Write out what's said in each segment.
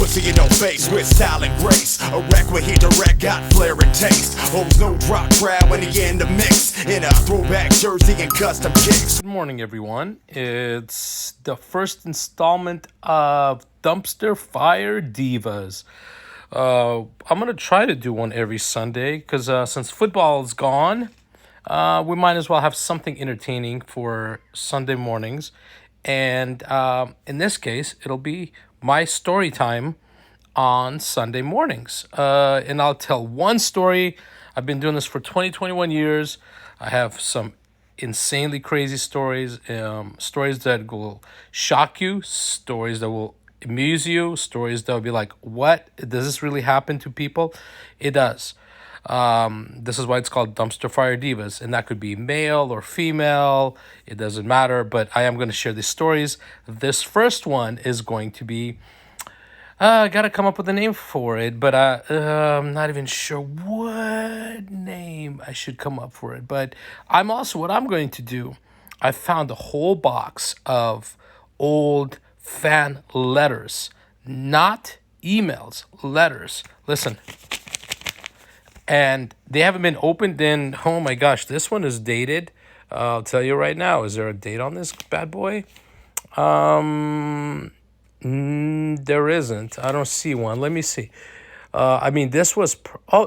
pussy in no face with style and grace. A wreck where he direct got flair and taste. Holds no drop crowd when he in the mix. In a throwback jersey and custom kicks. Good morning, everyone. It's the first installment of Dumpster Fire Divas. I'm gonna try to do one every Sunday because since football is gone, we might as well have something entertaining for Sunday mornings. And in this case, it'll be my story time on Sunday mornings. And I'll tell one story. I've been doing this for 21 years. I have some insanely crazy stories, stories that will shock you, stories that will amuse you, stories that will be like, what? Does this really happen to people? It does. This is why it's called Dumpster Fire Divas, and that could be male or female. It doesn't matter, but I am going to share these stories. This first one is going to be, I got to come up with a name for it, but I'm not even sure what name I should come up for it. But what I'm going to do, I found a whole box of old fan letters, not emails, letters. Listen. And they haven't been opened in, oh my gosh, this one is dated. I'll tell you right now. Is there a date on this bad boy? There isn't. I don't see one. Let me see. This was,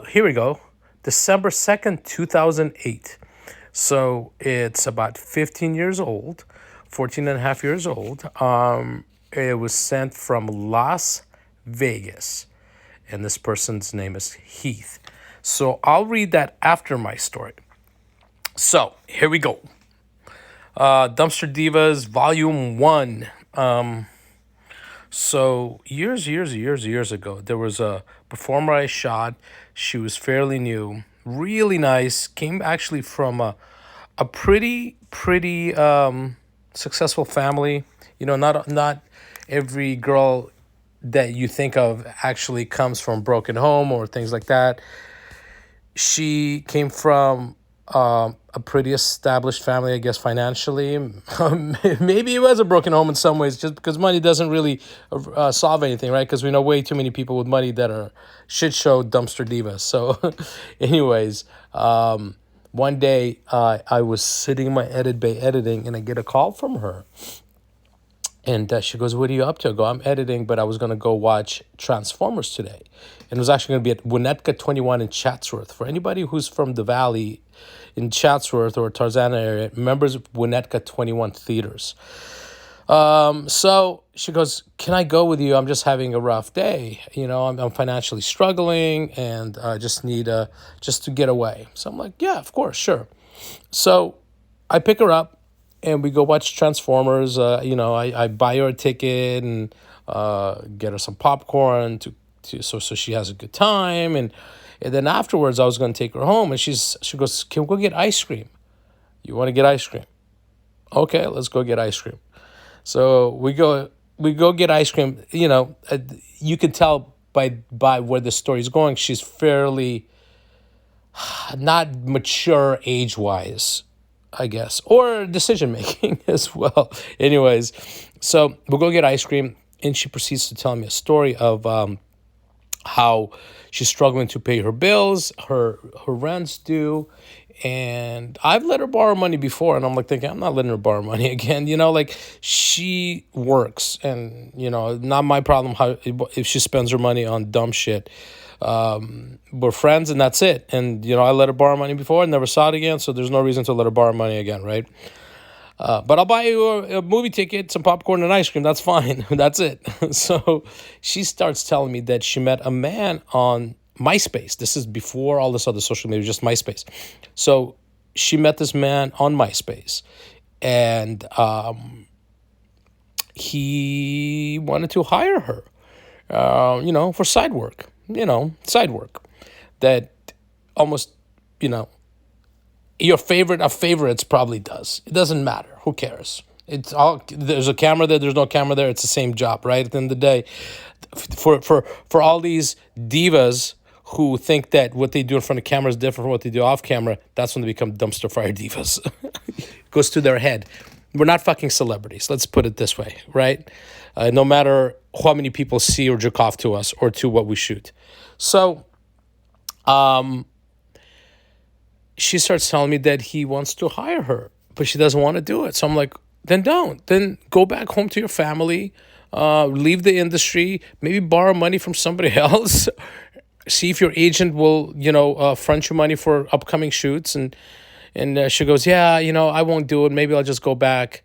here we go. December 2nd, 2008. So it's about 15 years old, 14 and a half years old. It was sent from Las Vegas. And this person's name is Heath. So I'll read that after my story. So here we go. Dumpster Divas, Volume 1. So years ago, there was a performer I shot. She was fairly new, really nice. Came actually from a pretty successful family. You know, not every girl that you think of actually comes from a broken home or things like that. She came from a pretty established family, I guess, financially. Maybe it was a broken home in some ways, just because money doesn't really solve anything, right? Because we know way too many people with money that are shit show dumpster divas. So anyways, one day I was sitting in my edit bay editing, and I get a call from her. And she goes, what are you up to? I go, I'm editing, but I was going to go watch Transformers today. And it was actually going to be at Winnetka 21 in Chatsworth. For anybody who's from the Valley in Chatsworth or Tarzana area, members of Winnetka 21 theaters. So she goes, can I go with you? I'm just having a rough day. You know, I'm financially struggling, and I just need just to get away. So I'm like, yeah, of course, sure. So I pick her up. And we go watch Transformers. I buy her a ticket and get her some popcorn so she has a good time. And then afterwards, I was going to take her home. And she goes, can we go get ice cream? You want to get ice cream? Okay, let's go get ice cream. So we go get ice cream. You know, you can tell by where the story's going. She's fairly not mature age-wise, I guess, or decision making as well. Anyways, so we'll go get ice cream, and she proceeds to tell me a story of how she's struggling to pay her bills, her rent's due, and I've let her borrow money before, and I'm like thinking, I'm not letting her borrow money again. You know, like, she works, and, you know, not my problem if she spends her money on dumb shit. We're friends, and that's it. And, you know, I let her borrow money before and never saw it again, so there's no reason to let her borrow money again, right? But I'll buy you a movie ticket, some popcorn, and ice cream. That's fine. That's it. So she starts telling me that she met a man on MySpace. This is before all this other social media, just MySpace. So she met this man on MySpace, and he wanted to hire her, for side work. Side work that almost, your favorite of favorites probably does. It doesn't matter. Who cares? It's all, there's a camera there, there's no camera there. It's the same job, right? At the end of the day, for all these divas who think that what they do in front of camera is different from what they do off camera, that's when they become dumpster fire divas. It goes to their head. We're not fucking celebrities. Let's put it this way, right? No matter how many people see or jerk off to us or to what we shoot. So she starts telling me that he wants to hire her, but she doesn't want to do it. So I'm like, then don't. Then go back home to your family, leave the industry, maybe borrow money from somebody else. See if your agent will, front you money for upcoming shoots. And she goes, yeah, I won't do it. Maybe I'll just go back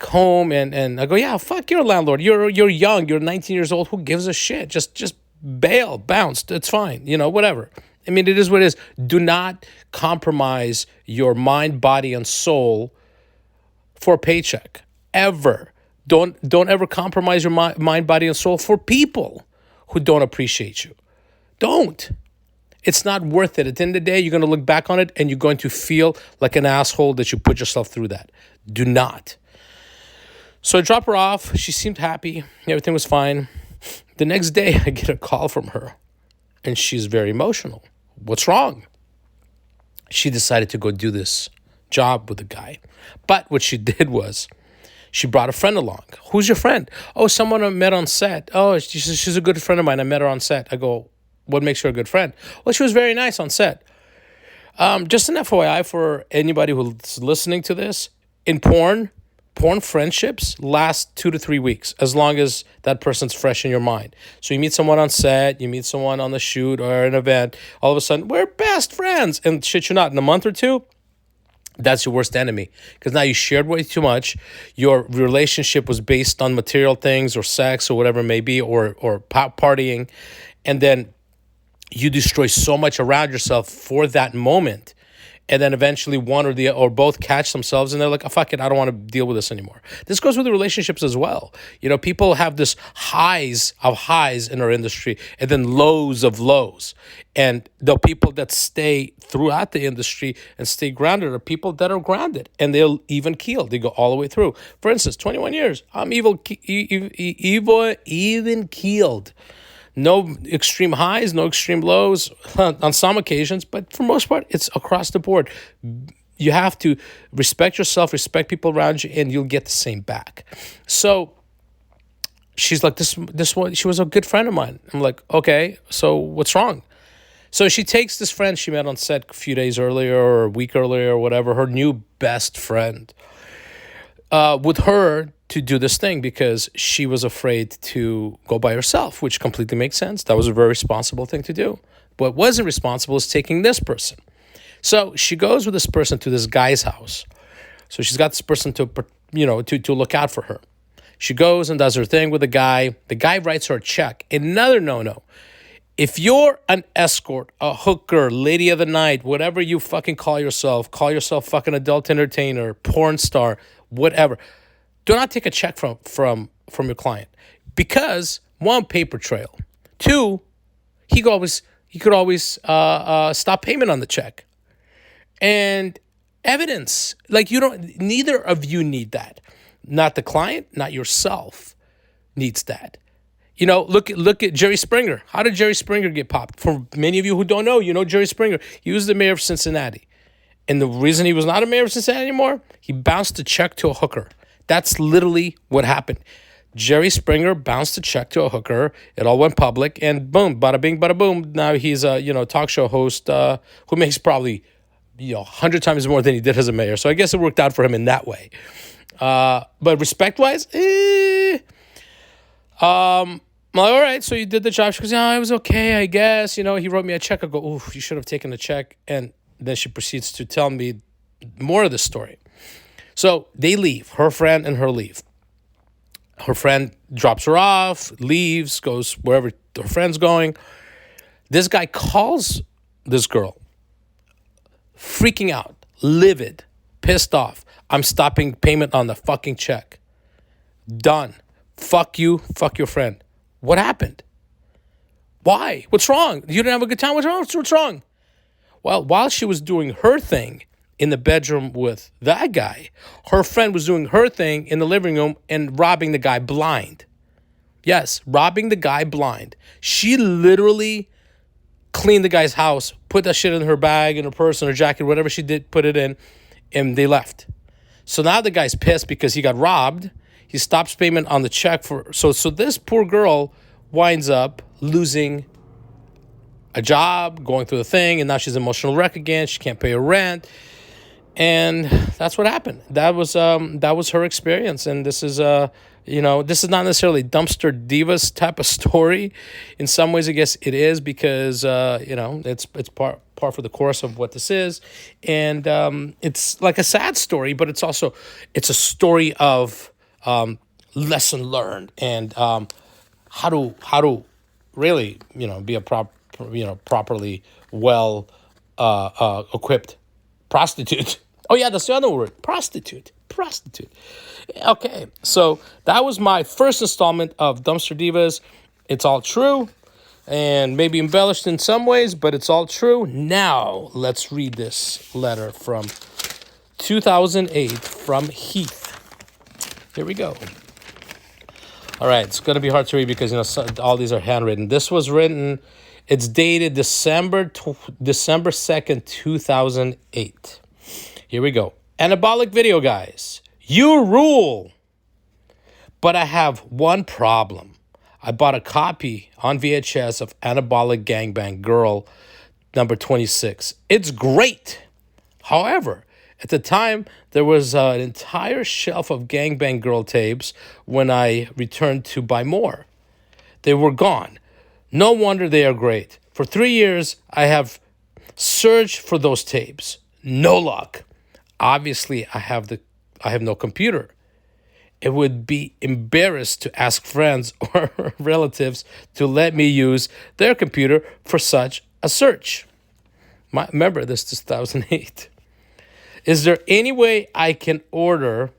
home. And I go, yeah, fuck your landlord. You're young. You're 19 years old. Who gives a shit? Just bail, bounce. It's fine. Whatever. I mean, it is what it is. Do not compromise your mind, body, and soul for a paycheck. Ever. Don't ever compromise your mind, body, and soul for people who don't appreciate you. Don't. It's not worth it. At the end of the day, you're going to look back on it and you're going to feel like an asshole that you put yourself through that. Do not. So I drop her off. She seemed happy. Everything was fine. The next day, I get a call from her and she's very emotional. What's wrong? She decided to go do this job with the guy. But what she did was she brought a friend along. Who's your friend? Oh, someone I met on set. Oh, she's a good friend of mine. I met her on set. I go, what makes her a good friend? Well, she was very nice on set. Just an FYI for anybody who's listening to this, in porn friendships last 2 to 3 weeks, as long as that person's fresh in your mind. So you meet someone on set, you meet someone on the shoot or an event, all of a sudden, we're best friends. And shit you not, in a month or two, that's your worst enemy. Because now you shared way too much. Your relationship was based on material things or sex or whatever it may be, or partying. And then you destroy so much around yourself for that moment. And then eventually one or both catch themselves and they're like, oh, fuck it, I don't want to deal with this anymore. This goes with the relationships as well. People have this highs of highs in our industry and then lows of lows. And the people that stay throughout the industry and stay grounded are people that are grounded and they'll even keel. They go all the way through. For instance, 21 years, I'm even keeled. No extreme highs, no extreme lows on some occasions, but for most part, it's across the board. You have to respect yourself, respect people around you, and you'll get the same back. So she's like, this one, she was a good friend of mine. I'm like, okay, so what's wrong? So she takes this friend she met on set a few days earlier or a week earlier or whatever, her new best friend, with her to do this thing because she was afraid to go by herself, which completely makes sense. That was a very responsible thing to do. What wasn't responsible is taking this person. So she goes with this person to this guy's house. So she's got this person to look out for her. She goes and does her thing with the guy. The guy writes her a check. Another no-no. If you're an escort, a hooker, lady of the night, whatever you fucking call yourself fucking adult entertainer, porn star, whatever, do not take a check from your client because, one, paper trail. Two, he could always stop payment on the check. And evidence, like neither of you need that. Not the client, not yourself needs that. Look at Jerry Springer. How did Jerry Springer get popped? For many of you who don't know, Jerry Springer. He was the mayor of Cincinnati. And the reason he was not a mayor of Cincinnati anymore, he bounced a check to a hooker. That's literally what happened. Jerry Springer bounced a check to a hooker. It all went public, and boom, bada bing, bada boom. Now he's a talk show host who makes probably 100 times more than he did as a mayor. So I guess it worked out for him in that way. But respect-wise, I'm like, all right, so you did the job. She goes, it was okay, I guess. He wrote me a check. I go, ooh, you should have taken the check. And then she proceeds to tell me more of the story. So they leave, her friend and her leave. Her friend drops her off, leaves, goes wherever her friend's going. This guy calls this girl, freaking out, livid, pissed off. I'm stopping payment on the fucking check. Done. Fuck you, fuck your friend. What happened? Why? What's wrong? You didn't have a good time? What's wrong? Well, while she was doing her thing in the bedroom with that guy, her friend was doing her thing in the living room and robbing the guy blind. Yes, robbing the guy blind. She literally cleaned the guy's house, put that shit in her bag, in her purse, in her jacket, whatever she did, put it in, and they left. So now the guy's pissed because he got robbed. He stops payment on the check for so this poor girl winds up losing a job, going through the thing, and now she's emotional wreck again. She can't pay her rent. And that's what happened. That was her experience. And this is this is not necessarily dumpster divas type of story. In some ways, I guess it is because it's par for the course of what this is, and it's like a sad story, but it's a story of lesson learned and how to really be a properly well equipped prostitute. Oh yeah, that's the other word, prostitute. Okay, so that was my first installment of Dumpster Divas. It's all true and maybe embellished in some ways, but it's all true. Now let's read this letter from 2008 from Heath. Here we go. All right, it's going to be hard to read because all these are handwritten. This was written, it's dated December 2nd, 2008. Here we go. Anabolic video guys, you rule. But I have one problem. I bought a copy on VHS of Anabolic Gangbang Girl number 26. It's great. However, at the time, there was an entire shelf of Gangbang Girl tapes when I returned to buy more. They were gone. No wonder they are great. For 3 years, I have searched for those tapes. No luck. Obviously, I have no computer. It would be embarrassed to ask friends or relatives to let me use their computer for such a search. Remember, this is 2008. Is there any way I can order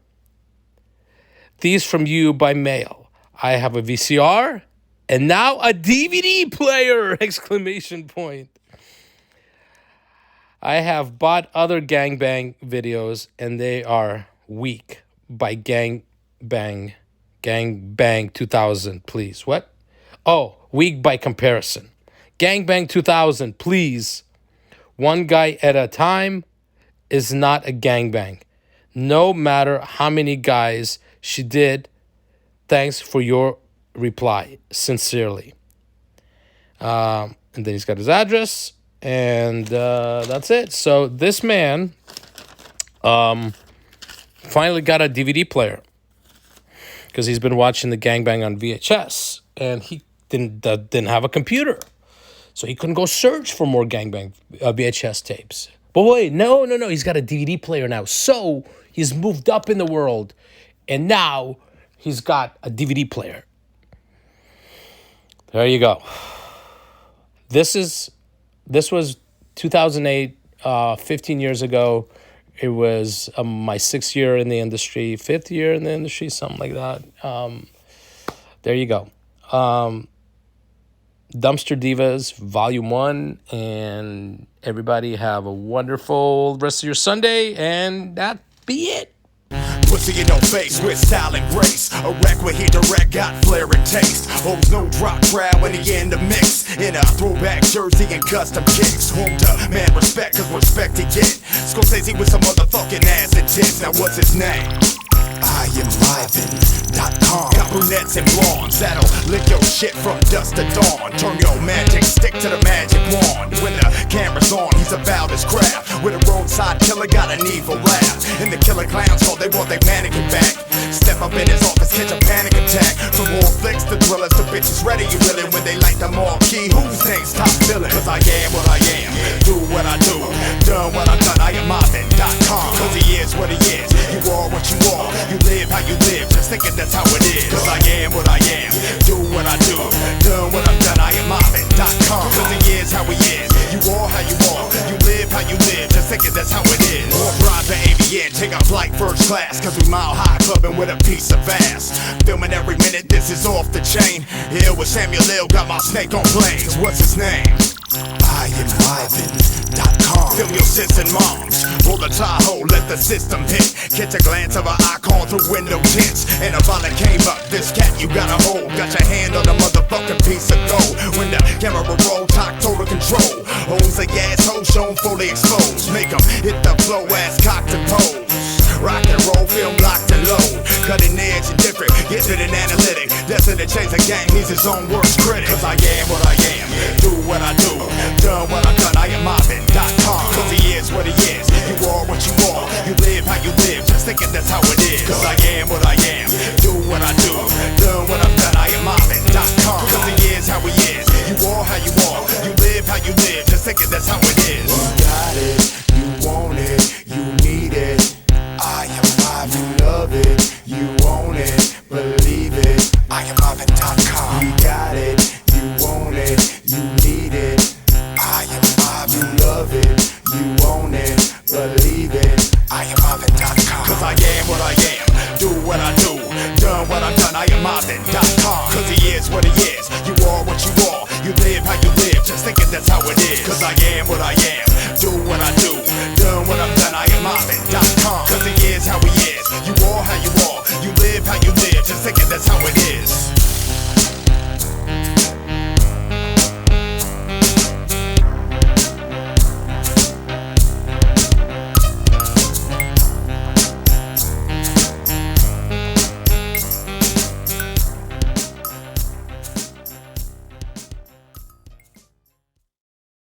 these from you by mail? I have a VCR and now a DVD player! Exclamation point. I have bought other gangbang videos and they are weak by Gangbang 2000, please. What? Oh, weak by comparison. Gangbang 2000, please. One guy at a time is not a gangbang. No matter how many guys she did. Thanks for your reply. Sincerely. And then he's got his address. And that's it. So this man finally got a DVD player because he's been watching the gangbang on VHS, and he didn't have a computer, so he couldn't go search for more gangbang VHS tapes. But wait, no, he's got a DVD player now, so he's moved up in the world, and now he's got a DVD player. There you go. This was 2008, 15 years ago. It was my 6th year in the industry, 5th year in the industry, something like that. There you go. Dumpster Divas, Volume 1. And everybody have a wonderful rest of your Sunday. And that be it. Pussy in no face with style and grace. A wreck where he direct got flair and taste. Oh, no drop crowd when he in the mix. In a throwback jersey and custom kicks. Whom to man respect, cause respect he get. Scorsese with some motherfucking ass and tits. Now what's his name? I am Livin.com. Got brunettes and blondes that'll lick your shit from dusk to dawn. Turn your magic stick to the magic wand. When the camera's on, he's about his craft. With a roadside killer, got an evil laugh. And the killer clowns, all they want, they mannequin back. Step up in his office, catch a panic attack. From all flicks to thrillers, the bitches ready, you willing. When they light the marquee, whose name's top villain? Cause I am what I am, do what I do, done what I've done. I am Livin.com. Cause he is what he is, you are what you are. You live how you live, just thinking that's how it is. Cause I am what I am, do what I do, done what I've done. I am Livin.com. Cause he is how he is, you are how you are. You live how you live, just thinking that's how it is. Or drive the AVN, take a flight first class. Cause we mile high clubbing with a piece of ass. Filming every minute, this is off the chain. Here with Samuel L, got my snake on flames. What's his name? I am Livin.com. Film your sis and moms. Roll the Tahoe, let the system hit. Catch a glance of an icon through window tints. And a violet came up, this cat you gotta hold. Got your hand on the motherfucking piece of gold. When the camera roll, talk total control. Owns a asshole shown fully exposed. Make him hit the flow ass cocked and pose. Rock and roll to change the game, he's his own worst critic. Cause I am what I am, do what I do, done what I've done, I am Marvin.com. Cause he is what he is, you are what you are, you live how you live, just thinking that's how it is. Cause I am what I am, do what I do, done what I've done, I am Marvin.com. Cause he is how he is, you are how you are, you live how you live, just thinking that's how it is. You got it, you want it, you need it, I am Marvin, you love it, you own it, believe it, I am Marvin.com. You got it, you want it, you need it, I am Marvin, you love it, you own it, believe it, I am Marvin.com. Cause I am what I am, do what I do, done what I've done, I am Marvin.com. Cause he is what he is, you are what you are, you live how you live, just thinking that's how it is. Cause I am what I am,